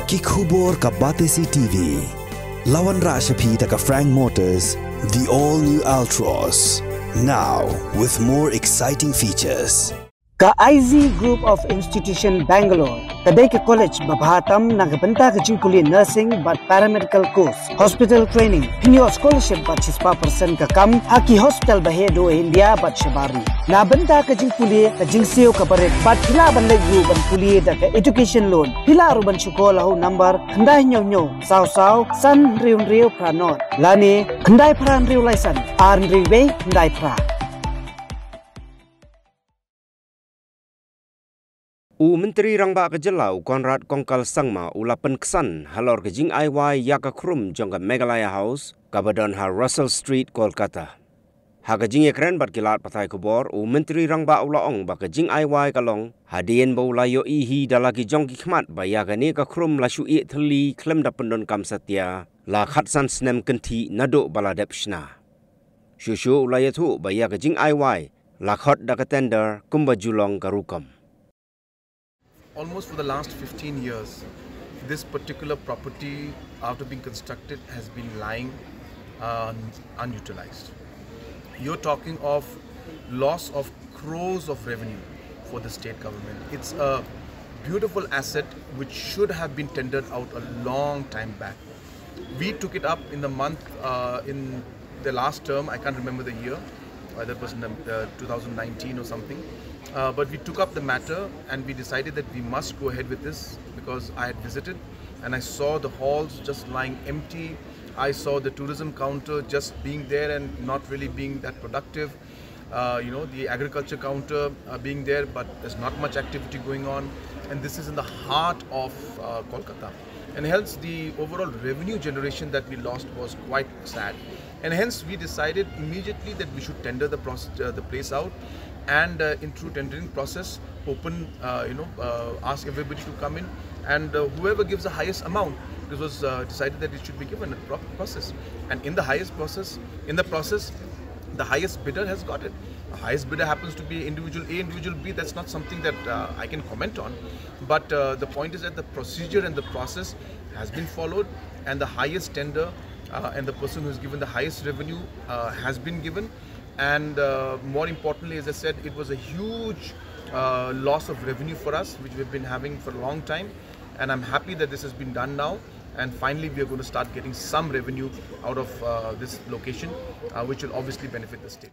Ki khubor ka Batesi TV. Lawan Rashapi taka Frank Motors, the all-new Altros. Now with more exciting features. Ka IZ Group of Institution Bangalore, kadai ke college babhatam nagabanta ka jingpuli nursing but paramedical course, hospital training, pinyo scholarship but 6% ka kam, haki hospital bahedo India but shabari. Nabanta ka jingpuli ka jingseo ka baret but hila banle yu ban puli da ka education loan. Hila ruban shukola ho number khandai nyo sao san riu pranot. Lani khandai pran riu laisan, ar riwe khandai pra. Menteri Rangba Kejelau Konrad Kongkal Sangma ula Pynksan halor ke Jingaiwai yaka Khrum jong ke Meghalaya House Kabadon ha Russell Street Kolkata. Ha ke Jing ekren bat kilat patai kubor Menteri Rangba ula ong ba ke Jingaiwai kalong hadien ba ula yo ihi dalagi jong ki khmat ba ya ke ni ke Khrum la shu i thli klem da pendon kam satya la khatsan snem kenti nado baladep shna. Shushu ula yathu ba ya ke Jingaiwai la khot da ke tender kumba julong karukam. Almost for the last 15 years, this particular property, after being constructed, has been lying unutilized. You're talking of loss of crores of revenue for the state government. It's a beautiful asset which should have been tendered out a long time back. We took it up in the month, in the last term, I can't remember the year, whether it was in 2019 or something. But we took up the matter and we decided that we must go ahead with this because I had visited and I saw the halls just lying empty. I saw the tourism counter just being there and not really being that productive. The agriculture counter being there, but there's not much activity going on. And this is in the heart of Kolkata. And hence the overall revenue generation that we lost was quite sad. And hence we decided immediately that we should tender the place out. And in true tendering process, open, ask everybody to come in, and whoever gives the highest amount, this was decided that it should be given a proper process. And in the process, the highest bidder has got it. The highest bidder happens to be individual A, individual B. That's not something that I can comment on. But the point is that the procedure and the process has been followed, and the highest tender and the person who has given the highest revenue has been given. And more importantly, as I said, it was a huge loss of revenue for us, which we've been having for a long time. And I'm happy that this has been done now. And finally, we are going to start getting some revenue out of this location, which will obviously benefit the state.